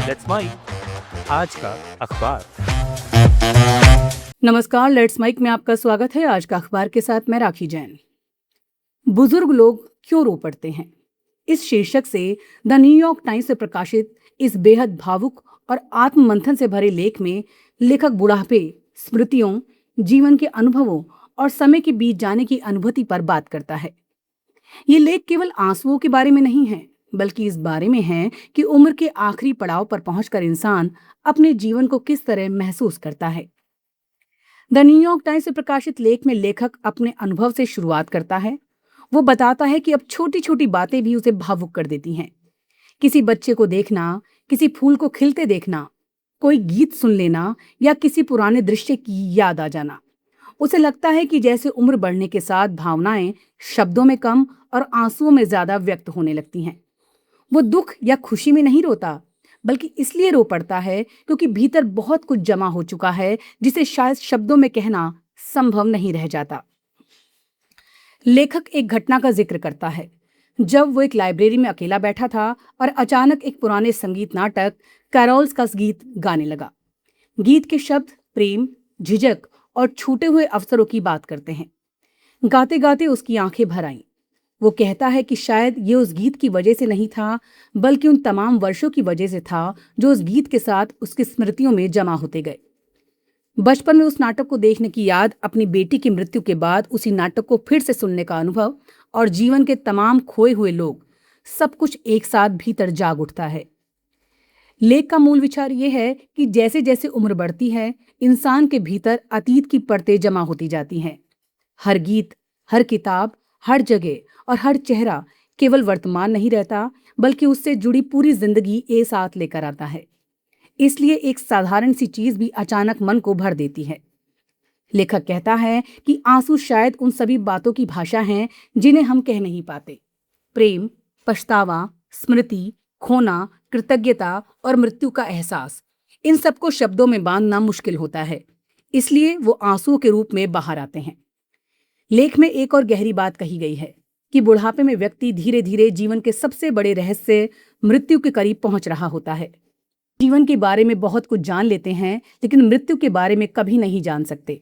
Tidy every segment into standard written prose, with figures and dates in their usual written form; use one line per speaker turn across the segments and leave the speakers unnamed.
Let's mic आज का अखबार।
नमस्कार, लेट्स माइक में आपका स्वागत है। आज का अखबार के साथ मैं राखी जैन। बुजुर्ग लोग क्यों रो पड़ते हैं, इस शीर्षक से द न्यूयॉर्क टाइम्स से प्रकाशित इस बेहद भावुक और आत्ममंथन से भरे लेख में लेखक बुढ़ापे, स्मृतियों, जीवन के अनुभवों और समय के बीत जाने की अनुभूति पर बात करता है। ये लेख केवल आंसुओं के बारे में नहीं है, बल्कि इस बारे में है कि उम्र के आखिरी पड़ाव पर पहुंचकर इंसान अपने जीवन को किस तरह महसूस करता है। द न्यूयॉर्क टाइम्स से प्रकाशित लेख में लेखक अपने अनुभव से शुरुआत करता है। वो बताता है कि अब छोटी छोटी बातें भी उसे भावुक कर देती हैं। किसी बच्चे को देखना, किसी फूल को खिलते देखना, कोई गीत सुन लेना या किसी पुराने दृश्य की याद आ जाना। उसे लगता है कि जैसे उम्र बढ़ने के साथ भावनाएं शब्दों में कम और आंसुओं में ज्यादा व्यक्त होने लगती हैं। वो दुख या खुशी में नहीं रोता, बल्कि इसलिए रो पड़ता है क्योंकि भीतर बहुत कुछ जमा हो चुका है जिसे शायद शब्दों में कहना संभव नहीं रह जाता। लेखक एक घटना का जिक्र करता है जब वो एक लाइब्रेरी में अकेला बैठा था और अचानक एक पुराने संगीत नाटक कैरोल्स का गीत गाने लगा। गीत के शब्द प्रेम, झिझक और छूटे हुए अवसरों की बात करते हैं। गाते गाते उसकी आंखें भर आईं। वो कहता है कि शायद ये उस गीत की वजह से नहीं था, बल्कि उन तमाम वर्षों की वजह से था जो उस गीत के साथ उसकी स्मृतियों में जमा होते गए। बचपन में उस नाटक को देखने की याद, अपनी बेटी की मृत्यु के बाद उसी नाटक को फिर से सुनने का अनुभव और जीवन के तमाम खोए हुए लोग, सब कुछ एक साथ भीतर जाग उठता है। लेख का मूल विचार ये है कि जैसे जैसे उम्र बढ़ती है, इंसान के भीतर अतीत की परतें जमा होती जाती हैं। हर गीत, हर किताब, हर जगह और हर चेहरा केवल वर्तमान नहीं रहता, बल्कि उससे जुड़ी पूरी जिंदगी एक साथ लेकर आता है। इसलिए एक साधारण सी चीज भी अचानक मन को भर देती है। लेखक कहता है कि आंसू शायद उन सभी बातों की भाषा हैं जिन्हें हम कह नहीं पाते। प्रेम, पछतावा, स्मृति, खोना, कृतज्ञता और मृत्यु का एहसास, इन सबको शब्दों में बांधना मुश्किल होता है। इसलिए वो आंसुओं के रूप में बाहर आते हैं। लेख में एक और गहरी बात कही गई है कि बुढ़ापे में व्यक्ति धीरे धीरे जीवन के सबसे बड़े रहस्य, मृत्यु के करीब पहुंच रहा होता है। जीवन के बारे में बहुत कुछ जान लेते हैं, लेकिन मृत्यु के बारे में कभी नहीं जान सकते।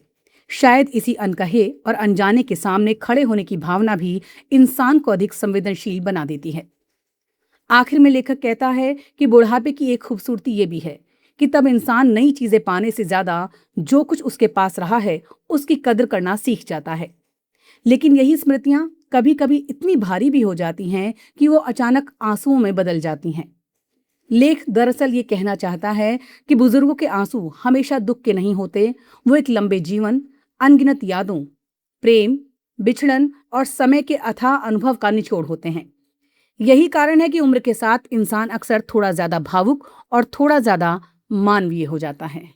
शायद इसी अनकहे और अनजाने के सामने खड़े होने की भावना भी इंसान को अधिक संवेदनशील बना देती है। आखिर में लेखक कहता है कि बुढ़ापे की एक खूबसूरती ये भी है कि तब इंसान नई चीजें पाने से ज्यादा जो कुछ उसके पास रहा है उसकी कदर करना सीख जाता है। लेकिन यही स्मृतियां कभी कभी इतनी भारी भी हो जाती हैं कि वो अचानक आंसुओं में बदल जाती हैं। लेख दरअसल ये कहना चाहता है कि बुजुर्गों के आंसू हमेशा दुख के नहीं होते। वो एक लंबे जीवन, अनगिनत यादों, प्रेम, बिछड़न और समय के अथाह अनुभव का निचोड़ होते हैं। यही कारण है कि उम्र के साथ इंसान अक्सर थोड़ा ज्यादा भावुक और थोड़ा ज्यादा मानवीय हो जाता है।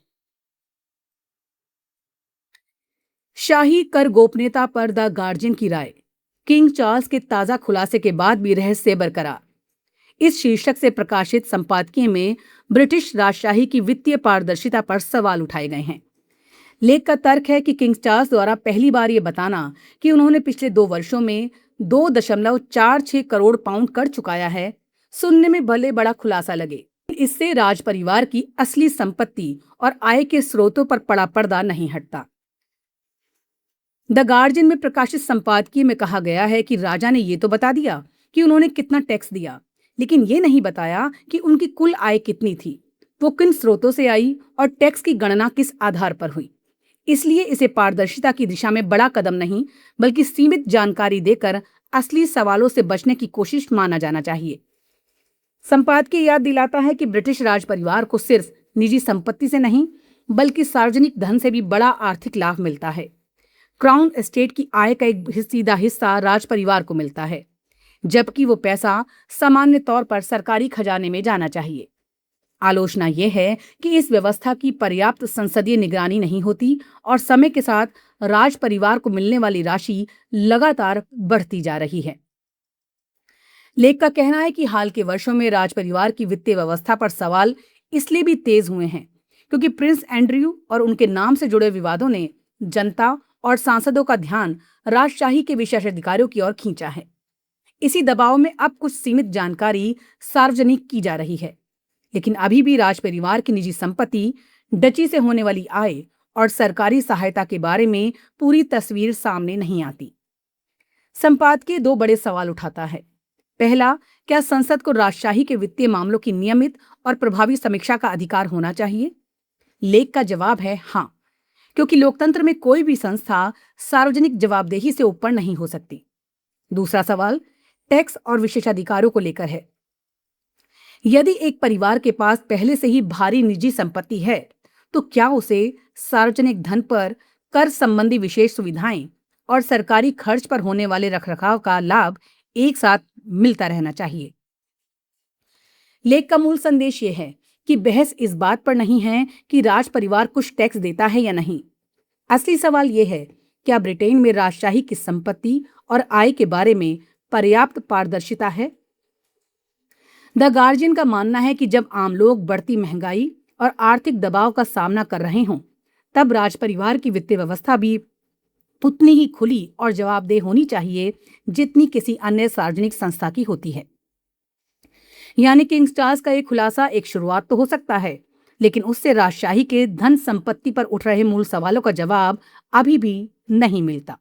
शाही कर गोपनीयता पर द गार्जियन की राय, किंग चार्ल्स के ताजा खुलासे के बाद भी रहस्य बरकरार। इस शीर्षक से प्रकाशित संपादकीय में ब्रिटिश राजशाही की वित्तीय पारदर्शिता पर सवाल उठाए गए हैं। लेख का तर्क है कि किंग चार्ल्स द्वारा पहली बार यह बताना कि उन्होंने पिछले 2 वर्षों में 2.46 करोड़ पाउंड कर चुकाया है, सुनने में भले बड़ा खुलासा लगे, इससे राज परिवार की असली संपत्ति और आय के स्रोतों पर पड़ा पर्दा नहीं हटता। द गार्जियन में प्रकाशित संपादकीय में कहा गया है कि राजा ने ये तो बता दिया कि उन्होंने कितना टैक्स दिया, लेकिन ये नहीं बताया कि उनकी कुल आय कितनी थी, वो किन स्रोतों से आई और टैक्स की गणना किस आधार पर हुई। इसलिए इसे पारदर्शिता की दिशा में बड़ा कदम नहीं, बल्कि सीमित जानकारी देकर असली सवालों से बचने की कोशिश माना जाना चाहिए। संपादकीय याद दिलाता है कि ब्रिटिश राज परिवार को सिर्फ निजी संपत्ति से नहीं, बल्कि सार्वजनिक धन से भी बड़ा आर्थिक लाभ मिलता है। क्राउन एस्टेट की आय का एक सीधा हिस्सा राज परिवार को मिलता है, जबकि वो पैसा सामान्य तौर पर सरकारी खजाने में जाना चाहिए। आलोचना यह है कि इस व्यवस्था की पर्याप्त संसदीय निगरानी नहीं होती और समय के साथ राज परिवार को मिलने वाली राशि लगातार बढ़ती जा रही है। लेख का कहना है कि हाल के वर्षों में राज परिवार की वित्तीय व्यवस्था पर सवाल इसलिए भी तेज हुए हैं क्योंकि प्रिंस एंड्रयू और उनके नाम से जुड़े विवादों ने जनता और सांसदों का ध्यान राजशाही के विशेषाधिकारियों की ओर खींचा है। इसी दबाव में अब कुछ सीमित जानकारी सार्वजनिक की जा रही है। लेकिन अभी भी राज परिवार की निजी संपत्ति, डची से होने वाली आय और सरकारी सहायता के बारे में पूरी तस्वीर सामने नहीं आती। संपादकीय दो बड़े सवाल उठाता है। पहला, क्या संसद को राजशाही के वित्तीय मामलों की नियमित और प्रभावी समीक्षा का अधिकार होना चाहिए? लेख का जवाब है हाँ, क्योंकि लोकतंत्र में कोई भी संस्था सार्वजनिक जवाबदेही से ऊपर नहीं हो सकती। दूसरा सवाल टैक्स और विशेषाधिकारों को लेकर है। यदि एक परिवार के पास पहले से ही भारी निजी संपत्ति है, तो क्या उसे सार्वजनिक धन पर कर संबंधी विशेष सुविधाएं और सरकारी खर्च पर होने वाले रखरखाव का लाभ एक साथ मिलता रहना चाहिए? लेख का मूल संदेश यह है कि बहस इस बात पर नहीं है कि राज परिवार कुछ टैक्स देता है या नहीं। असली सवाल यह है, क्या ब्रिटेन में राजशाही की संपत्ति और आय के बारे में पर्याप्त पारदर्शिता है? द गार्जियन का मानना है कि जब आम लोग बढ़ती महंगाई और आर्थिक दबाव का सामना कर रहे हों, तब राज परिवार की वित्तीय व्यवस्था भी उतनी ही खुली और जवाबदेह होनी चाहिए जितनी किसी अन्य सार्वजनिक संस्था की होती है। यानी किंग चार्ल्स का एक खुलासा एक शुरुआत तो हो सकता है, लेकिन उससे राजशाही के धन संपत्ति पर उठ रहे मूल सवालों का जवाब अभी भी नहीं मिलता।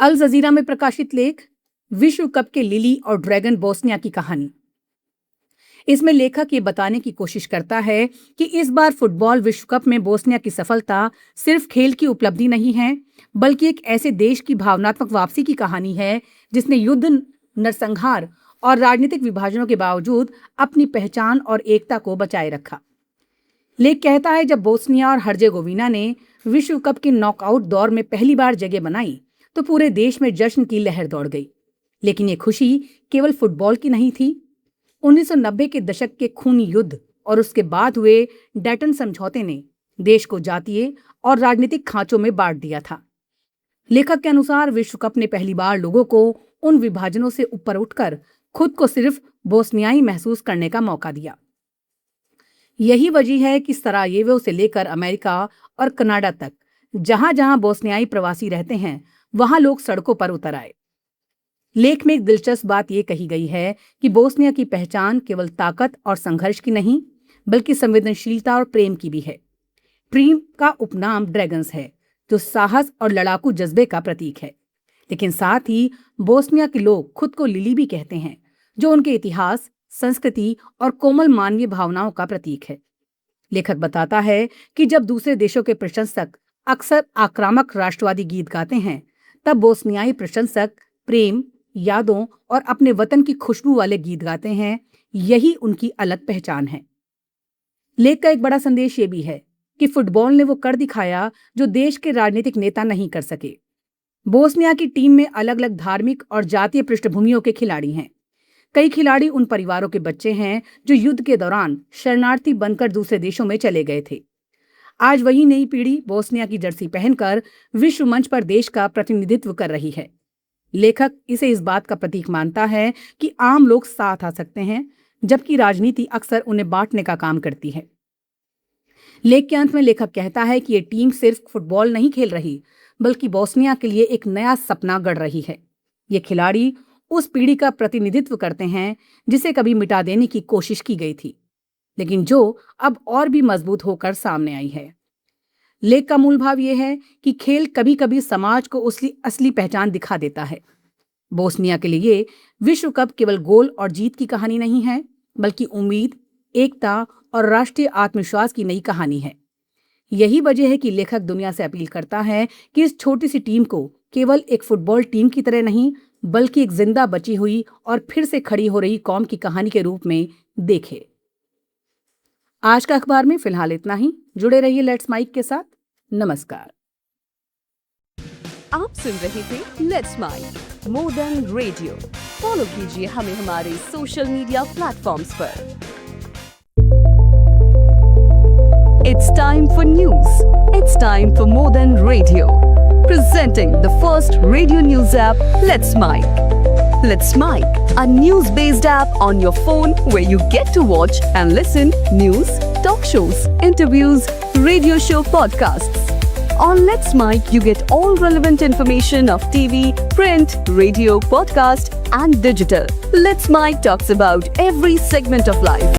अल जजीरा में प्रकाशित लेख विश्व कप के लिली और ड्रैगन बोस्निया की कहानी। इसमें लेखक ये बताने की कोशिश करता है कि इस बार फुटबॉल विश्व कप में बोस्निया की सफलता सिर्फ खेल की उपलब्धि नहीं है, बल्कि एक ऐसे देश की भावनात्मक वापसी की कहानी है जिसने युद्ध, नरसंहार और राजनीतिक विभाजनों के बावजूद अपनी पहचान और एकता को बचाए रखा। लेख कहता है, जब बोस्निया और हर्जेगोविना ने विश्व कप के नॉकआउट दौर में पहली बार जगह बनाई तो पूरे देश में जश्न की लहर दौड़ गई। लेकिन ये खुशी केवल फुटबॉल की नहीं थी। 1990 के दशक के खूनी युद्ध और उसके बाद हुए डैटन समझौते ने देश को जातीय और राजनीतिक खांचों में बांट दिया था। लेखक के अनुसार विश्व कप ने पहली बार लोगों को उन विभाजनों से ऊपर उठकर खुद को सिर्फ बोस्नियाई महसूस करने का मौका दिया। यही वजह है कि सरायेवो से लेकर अमेरिका और कनाडा तक जहां जहां बोस्नियाई प्रवासी रहते हैं, वहां लोग सड़कों पर उतर आए। लेख में एक दिलचस्प बात यह कही गई है कि बोस्निया की पहचान केवल ताकत और संघर्ष की नहीं, बल्कि संवेदनशीलता और प्रेम की भी है। प्रेम का उपनाम ड्रैगन्स है, जो साहस और लड़ाकू जज्बे का प्रतीक है। लेकिन साथ ही बोस्निया के लोग खुद को लिली भी कहते हैं, जो उनके इतिहास, संस्कृति और कोमल मानवीय भावनाओं का प्रतीक है। लेखक बताता है कि जब दूसरे देशों के प्रशंसक अक्सर आक्रामक राष्ट्रवादी गीत गाते हैं, तब बोस्नियाई प्रशंसक प्रेम, यादों और अपने वतन की खुशबू वाले गीत गाते हैं। यही उनकी अलग पहचान है। लेख का एक बड़ा संदेश ये भी है कि फुटबॉल ने वो कर दिखाया जो देश के राजनीतिक नेता नहीं कर सके। बोस्निया की टीम में अलग अलग धार्मिक और जातीय पृष्ठभूमियों के खिलाड़ी हैं। कई खिलाड़ी उन परिवारों के बच्चे हैं जो युद्ध के दौरान शरणार्थी बनकर दूसरे देशों में चले गए थे। आज वही नई पीढ़ी बोस्निया की जर्सी पहनकर विश्व मंच पर देश का प्रतिनिधित्व कर रही है। लेखक इसे इस बात का प्रतीक मानता है कि आम लोग साथ आ सकते हैं, जबकि राजनीति अक्सर उन्हें बांटने का काम करती है। लेख के अंत में लेखक कहता है कि ये टीम सिर्फ फुटबॉल नहीं खेल रही, बल्कि बोस्निया के लिए एक नया सपना गढ़ रही है। ये खिलाड़ी उस पीढ़ी का प्रतिनिधित्व करते हैं जिसे कभी मिटा देने की कोशिश की गई थी, लेकिन जो अब और भी मजबूत होकर सामने आई है। लेख का मूल भाव यह है कि खेल कभी कभी समाज को उसकी असली पहचान दिखा देता है। बोस्निया के लिए विश्व कप केवल गोल और जीत की कहानी नहीं है, बल्कि उम्मीद, एकता और राष्ट्रीय आत्मविश्वास की नई कहानी है। यही वजह है कि लेखक दुनिया से अपील करता है कि इस छोटी सी टीम को केवल एक फुटबॉल टीम की तरह नहीं, बल्कि एक जिंदा बची हुई और फिर से खड़ी हो रही कौम की कहानी के रूप में देखे। आज का अखबार में फिलहाल इतना ही। जुड़े रहिए लेट्स माइक के साथ। नमस्कार।
आप सुन रहे थे let's mic more than radio. Follow कीजिए हमें हमारे सोशल मीडिया प्लेटफॉर्म्स पर। It's time for news. It's time for more than radio. Presenting the first radio news app, Let's Mic. Let's Mic, a news-based app on your phone where you get to watch and listen news, talk shows, interviews, radio show podcasts, On Let's Mike, you get all relevant information of TV, print, radio, podcast, and digital. Let's Mike talks about every segment of life.